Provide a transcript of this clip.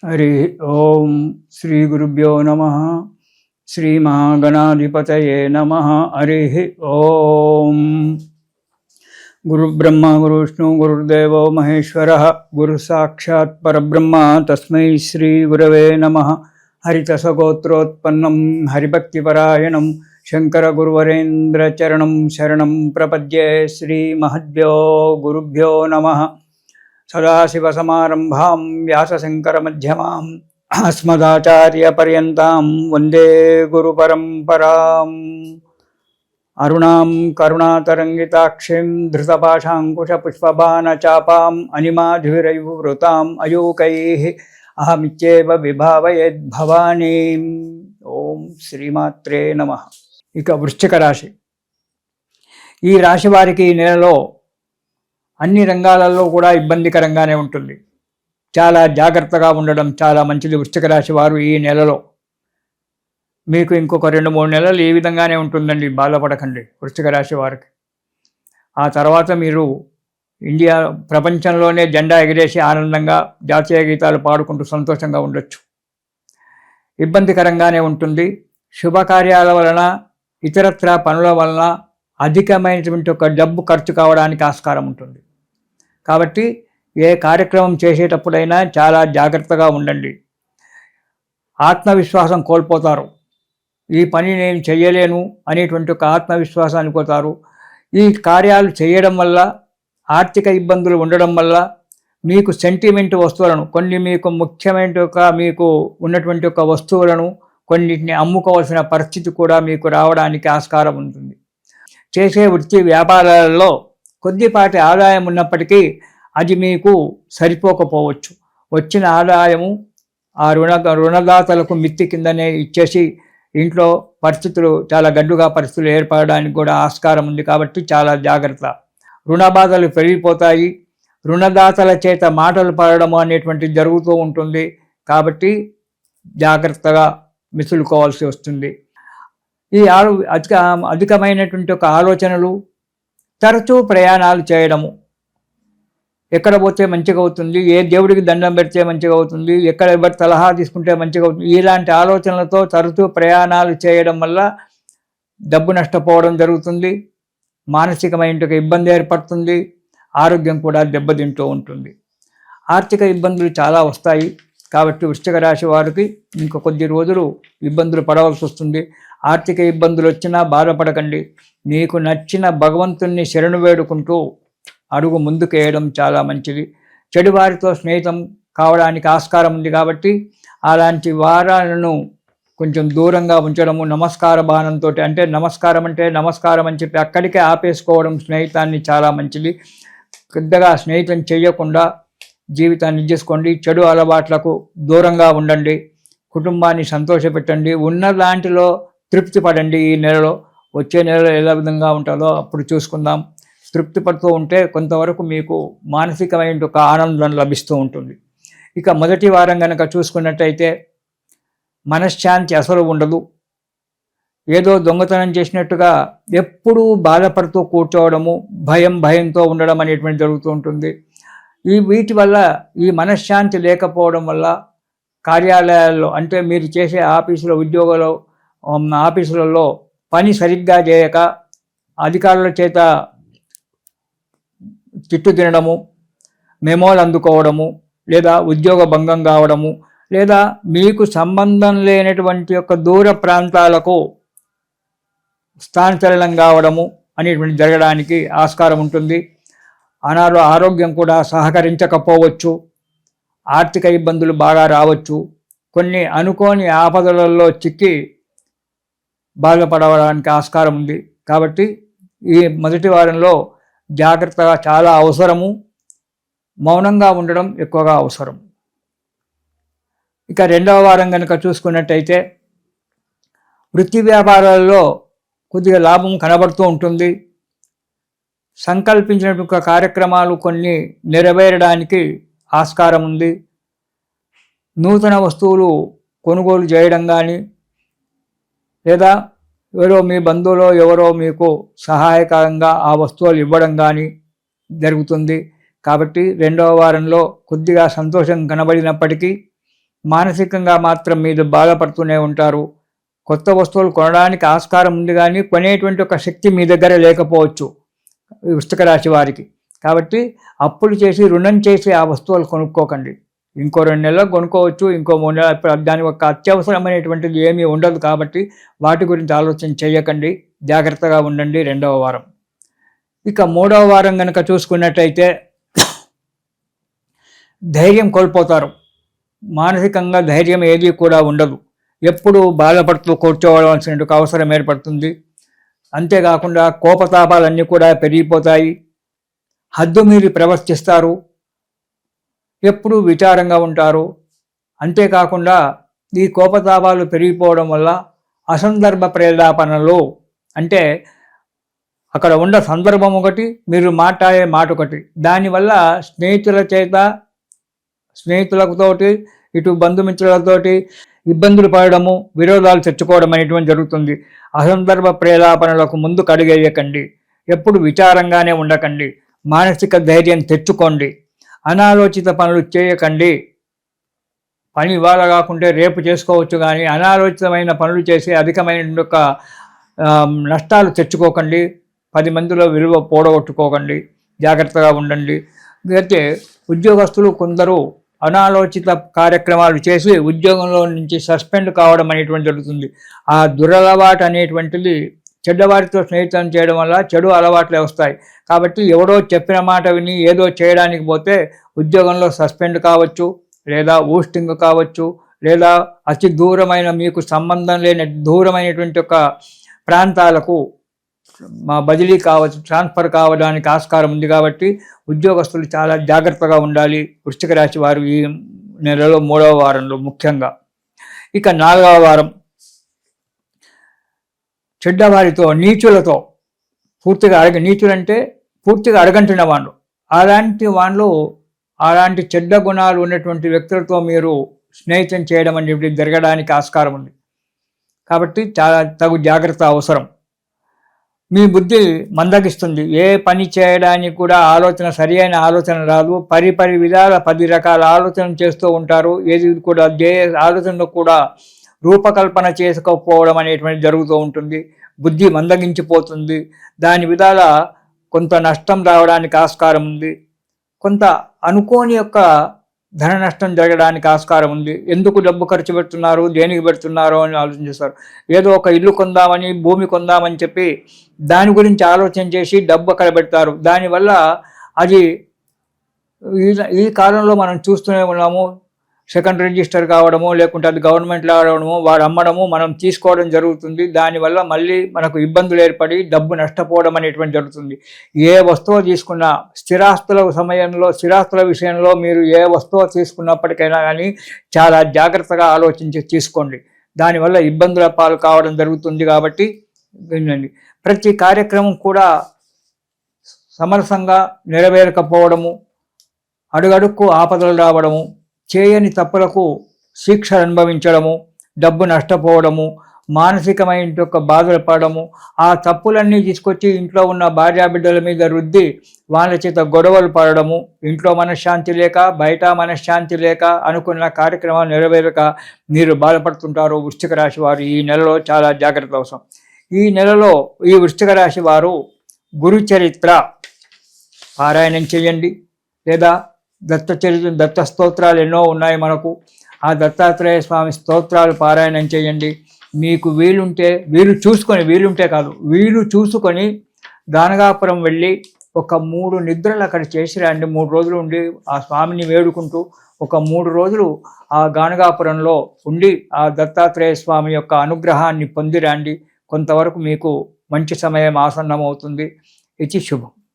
हरि ओम श्री गुरुभ्यो नमः। श्री महागणाधिपतये नमः। हरि ओम। गुरु ब्रह्मा गुरु विष्णु गुरुर्देवो महेश्वरः गुरु साक्षात् परब्रह्म तस्मै श्री गुरवे नमः। हरितसगोत्रोत्पन्नं हरिभक्तिपरायणं शंकर गुरुवरेन्द्र चरणं शरणं प्रपद्ये। श्री महद्भ्यो गुरुभ्यो नमः। सदाशिवसमारम्भां व्यासशङ्करमध्यमाम् अस्मदाचार्यपर्यन्तां वन्दे गुरुपरम्पराम्। अरुणां करुणातरङ्गिताक्षीं धृतपाशाङ्कुशपुष्पबाणचापाम् अनिमाधुरैर्वृताम् अयूकैः अहमित्येव विभावयेद्भवानीम्। ओम శ్రీమాత్రే నమః। ఇక వృశ్చిక రాశి, ఈ రాశి వారికి ఈ నెలలో అన్ని రంగాలలో కూడా ఇబ్బందికరంగానే ఉంటుంది. చాలా జాగ్రత్తగా ఉండడం చాలా మంచిది. వృశ్చిక రాశి వారు ఈ నెలలో మీకు ఇంకొక 2-3 నెలలు ఈ విధంగానే ఉంటుందండి, బాధపడకండి వృశ్చిక రాశి వారికి. ఆ తర్వాత మీరు ఇండియా ప్రపంచంలోనే జెండా ఎగిరేసి ఆనందంగా జాతీయ గీతాలు పాడుకుంటూ సంతోషంగా ఉండొచ్చు. ఇబ్బందికరంగానే ఉంటుంది. శుభకార్యాల వలన ఇతరత్ర పనుల వలన అధికమైనటువంటి ఒక డబ్బు ఖర్చు కావడానికి ఆస్కారం ఉంటుంది. కాబట్టి ఏ కార్యక్రమం చేసేటప్పుడైనా చాలా జాగ్రత్తగా ఉండండి. ఆత్మవిశ్వాసం కోల్పోతారు. ఈ పని నేను చేయలేను అనేటువంటి ఒక ఆత్మవిశ్వాసాన్ని కోతారు. ఈ కార్యాలు చేయడం వల్ల ఆర్థిక ఇబ్బందులు ఉండడం వల్ల మీకు సెంటిమెంట్ వస్తువులను, కొన్ని మీకు ముఖ్యమైన మీకు ఉన్నటువంటి ఒక వస్తువులను కొన్నిటిని అమ్ముకోవాల్సిన పరిస్థితి కూడా మీకు రావడానికి ఆస్కారం ఉంటుంది. చేసే వృత్తి వ్యాపారాలలో కొద్దిపాటి ఆదాయం ఉన్నప్పటికీ అది మీకు సరిపోకపోవచ్చు. వచ్చిన ఆదాయము ఆ రుణదాతలకు మిత్తి కిందనే ఇచ్చేసి ఇంట్లో పరిస్థితులు చాలా గడ్డుగా పరిస్థితులు ఏర్పడడానికి కూడా ఆస్కారం ఉంది. కాబట్టి చాలా జాగ్రత్త. రుణ బాధలు పెరిగిపోతాయి. రుణదాతల చేత మాటలు పడడము అనేటువంటిది జరుగుతూ ఉంటుంది. కాబట్టి జాగ్రత్తగా మిసులుకోవాల్సి వస్తుంది. ఈ అధికమైనటువంటి ఒక ఆలోచనలు, తరచూ ప్రయాణాలు చేయడము, ఎక్కడ పోతే మంచిగా అవుతుంది, ఏ దేవుడికి దండం పెడితే మంచిగా అవుతుంది, ఎక్కడ ఎవరి సలహా తీసుకుంటే మంచిగా అవుతుంది, ఇలాంటి ఆలోచనలతో తరచూ ప్రయాణాలు చేయడం వల్ల డబ్బు నష్టపోవడం జరుగుతుంది. మానసికమైన ఇబ్బంది ఏర్పడుతుంది. ఆరోగ్యం కూడా దెబ్బతింటూ ఉంటుంది. ఆర్థిక ఇబ్బందులు చాలా వస్తాయి. కాబట్టి వృశ్చిక రాశి వారికి ఇంక కొద్ది రోజులు ఇబ్బందులు పడవలసి వస్తుంది. ఆర్థిక ఇబ్బందులు వచ్చినా బాధపడకండి. మీకు నచ్చిన భగవంతుణ్ణి శరణు వేడుకుంటూ అడుగు ముందుకేయడం చాలా మంచిది. చెడు వారితో స్నేహితం కావడానికి ఆస్కారం ఉంది. కాబట్టి అలాంటి వారాలను కొంచెం దూరంగా ఉంచడము, నమస్కార బాణంతో, అంటే నమస్కారం అని చెప్పి అక్కడికే ఆపేసుకోవడం స్నేహితాన్ని చాలా మంచిది. పెద్దగా స్నేహితం చేయకుండా జీవితాన్ని చేసుకోండి. చెడు అలవాట్లకు దూరంగా ఉండండి. కుటుంబాన్ని సంతోషపెట్టండి. ఉన్న దాంట్లో తృప్తి పడండి. ఈ నెలలో, వచ్చే నెలలో ఎలా విధంగా ఉంటుందో అప్పుడు చూసుకుందాం. తృప్తి పడుతూ ఉంటే కొంతవరకు మీకు మానసికమైన ఒక ఆనందం లభిస్తూ ఉంటుంది. ఇక మొదటి వారం కనుక చూసుకున్నట్టయితే మనశ్శాంతి అసలు ఉండదు. ఏదో దొంగతనం చేసినట్టుగా ఎప్పుడూ బాధపడుతూ కూర్చోవడము, భయంతో ఉండడం అనేటువంటి జరుగుతూ ఉంటుంది. వీటి వల్ల, ఈ మనశ్శాంతి లేకపోవడం వల్ల కార్యాలయాల్లో, అంటే మీరు చేసే ఆఫీసులలో పని సరిగ్గా చేయక అధికారుల చేత తిట్టు తినడము, మెమోలు అందుకోవడము, లేదా ఉద్యోగ భంగం కావడము, లేదా మీకు సంబంధం లేనటువంటి యొక్క దూర ప్రాంతాలకు స్థానచలనం కావడము అనేటువంటి జరగడానికి ఆస్కారం ఉంటుంది. ఆరోగ్యం కూడా సహకరించకపోవచ్చు. ఆర్థిక ఇబ్బందులు బాగా రావచ్చు. కొన్ని అనుకోని ఆపదలలో చిక్కి బాధపడడానికి ఆస్కారం ఉంది. కాబట్టి ఈ మొదటి వారంలో జాగ్రత్తగా చాలా అవసరము. మౌనంగా ఉండడం ఎక్కువగా అవసరం. ఇక రెండవ వారం కనుక చూసుకున్నట్టయితే వృత్తి వ్యాపారాలలో కొద్దిగా లాభం కనబడుతూ ఉంటుంది. సంకల్పించినటువంటి కార్యక్రమాలు కొన్ని నెరవేరడానికి ఆస్కారం ఉంది. నూతన వస్తువులు కొనుగోలు చేయడం కానీ, లేదా ఎవరో మీ బంధువులో ఎవరో మీకు సహాయకరంగా ఆ వస్తువులు ఇవ్వడం కానీ జరుగుతుంది. కాబట్టి రెండవ వారంలో కొద్దిగా సంతోషం కనబడినప్పటికీ మానసికంగా మాత్రం మీరు బాధపడుతూనే ఉంటారు. కొత్త వస్తువులు కొనడానికి ఆస్కారం ఉంది, కానీ కొనేటువంటి ఒక శక్తి మీ దగ్గర లేకపోవచ్చు వృశ్చిక రాశి వారికి. కాబట్టి అప్పులు చేసి రుణం చేసి ఆ వస్తువులు కొనుక్కోకండి. ఇంకో 2 నెలలకు కొనుక్కోవచ్చు, ఇంకో 3 నెలలు, దాని ఒక అత్యవసరమైనటువంటిది ఏమీ ఉండదు. కాబట్టి వాటి గురించి ఆలోచన చేయకండి, జాగ్రత్తగా ఉండండి 2వ వారం. ఇక 3వ వారం కనుక చూసుకున్నట్టయితే ధైర్యం కోల్పోతారు. మానసికంగా ధైర్యం ఏది కూడా ఉండదు. ఎప్పుడు బాధపడుతూ కూర్చోవలసిన అవసరం ఏర్పడుతుంది. అంతేకాకుండా కోపతాపాలన్నీ కూడా పెరిగిపోతాయి. హద్దు మీరి ప్రవర్తిస్తారు. ఎప్పుడూ విచారంగా ఉంటారు. అంతేకాకుండా ఈ కోపతాపాలు పెరిగిపోవడం వల్ల అసందర్భ ప్రేలాపనలు, అంటే అక్కడ ఉన్న సందర్భం ఒకటి, మీరు మాట్లాడే మాట ఒకటి, దానివల్ల స్నేహితులతోటి ఇటు బంధుమిత్రులతోటి ఇబ్బందులు పడడము, విరోధాలు తెచ్చుకోవడం అనేటువంటి జరుగుతుంది. అసందర్భ ప్రేలాపనలకు ముందు కడిగేయకండి. ఎప్పుడు విచారంగానే ఉండకండి. మానసిక ధైర్యం తెచ్చుకోండి. అనాలోచిత పనులు చేయకండి. పని ఇవాళ కాకుంటే రేపు చేసుకోవచ్చు, కానీ అనాలోచితమైన పనులు చేసి అధికమైన నష్టాలు తెచ్చుకోకండి. 10 మందిలో విలువ పోడగొట్టుకోకండి. జాగ్రత్తగా ఉండండి. అయితే ఉద్యోగస్తులు కొందరు అనాలోచిత కార్యక్రమాలు చేసి ఉద్యోగంలో నుంచి సస్పెండ్ కావడం అనేటువంటి జరుగుతుంది. ఆ దురలవాటు అనేటువంటిది చెడ్డవారితో స్నేహితం చేయడం వల్ల చెడు అలవాట్లే వస్తాయి. కాబట్టి ఎవరో చెప్పిన మాట విని ఏదో చేయడానికి పోతే ఉద్యోగంలో సస్పెండ్ కావచ్చు, లేదా ఊస్టింగ్ కావచ్చు, లేదా అతి దూరమైన మీకు సంబంధం లేని దూరమైనటువంటి ఒక ప్రాంతాలకు బదిలీ కావచ్చు, ట్రాన్స్ఫర్ కావడానికి ఆస్కారం ఉంది. కాబట్టి ఉద్యోగస్తులు చాలా జాగ్రత్తగా ఉండాలి వృశ్చిక రాశి వారు ఈ నెలలో 3వ వారంలో ముఖ్యంగా. ఇక 4వ వారం చెడ్డవారితో, నీచులతో పూర్తిగా నీచులంటే పూర్తిగా అడగంటిన వాళ్ళు, అలాంటి చెడ్డ గుణాలు ఉన్నటువంటి వ్యక్తులతో మీరు స్నేహితం చేయడం అనేది జరగడానికి ఆస్కారం ఉంది. కాబట్టి చాలా తగు జాగ్రత్త అవసరం. మీ బుద్ధి మందగిస్తుంది. ఏ పని చేయడానికి కూడా సరి అయిన ఆలోచన రాదు. విధాల 10 రకాల ఆలోచనలు చేస్తూ ఉంటారు. ఏది కూడా ఆలోచనలు కూడా రూపకల్పన చేసుకోకపోవడం అనేటువంటి జరుగుతూ ఉంటుంది. బుద్ధి మందగించిపోతుంది. దాని విధాల కొంత నష్టం రావడానికి ఆస్కారం ఉంది. కొంత అనుకోని ధన నష్టం జరగడానికి ఆస్కారం ఉంది. ఎందుకు డబ్బు ఖర్చు పెడుతున్నారు, దేనికి పెడుతున్నారు అని ఆలోచించేస్తారు. ఏదో ఒక ఇల్లు కొందామని, భూమి కొందామని చెప్పి దాని గురించి ఆలోచన చేసి డబ్బు అక్కడ పెడతారు. దానివల్ల అది ఈ కాలంలో మనం చూస్తూనే ఉన్నాము. సెకండ్ రిజిస్టర్ కావడము, లేకుంటే అది గవర్నమెంట్ రావడము, వాడు అమ్మడము, మనం తీసుకోవడం జరుగుతుంది. దానివల్ల మళ్ళీ మనకు ఇబ్బందులు ఏర్పడి డబ్బు నష్టపోవడం అనేటువంటి జరుగుతుంది. ఏ వస్తువు తీసుకున్నా స్థిరాస్తుల విషయంలో మీరు ఏ వస్తువు తీసుకున్నప్పటికైనా కానీ చాలా జాగ్రత్తగా ఆలోచించి తీసుకోండి. దానివల్ల ఇబ్బందుల పాలు కావడం జరుగుతుంది. కాబట్టి వినండి. ప్రతి కార్యక్రమం కూడా సమరసంగా నెరవేరకపోవడము, అడుగడుక్కు ఆపదలు రావడము, చేయని తప్పులకు శిక్ష అనుభవించడము, డబ్బు నష్టపోవడము, మానసికమైన బాధలు పడము, ఆ తప్పులన్నీ తీసుకొచ్చి ఇంట్లో ఉన్న భార్యాబిడ్డల మీద రుద్ది వాళ్ళ చేత గొడవలు పడడము, ఇంట్లో మనశ్శాంతి లేక, బయట మనశ్శాంతి లేక, అనుకున్న కార్యక్రమాలు నెరవేరక మీరు బాధపడుతుంటారు. వృశ్చిక రాశి వారు ఈ నెలలో చాలా జాగ్రత్త అవసరం. ఈ నెలలో ఈ వృశ్చిక రాశి వారు గురు చరిత్ర పారాయణం చేయండి, లేదా దత్త స్తోత్రాలు ఎన్నో ఉన్నాయి మనకు. ఆ దత్తాత్రేయ స్వామి స్తోత్రాలు పారాయణం చేయండి. మీకు వీలు చూసుకొని గానగాపురం వెళ్ళి ఒక 3 నిద్రలు అక్కడ చేసి రండి. 3 రోజులు ఉండి ఆ స్వామిని వేడుకుంటూ ఒక 3 రోజులు ఆ గానగాపురంలో ఉండి ఆ దత్తాత్రేయ స్వామి యొక్క అనుగ్రహాన్ని పొందిరండి. కొంతవరకు మీకు మంచి సమయం ఆసన్నమవుతుంది. ఇది శుభం.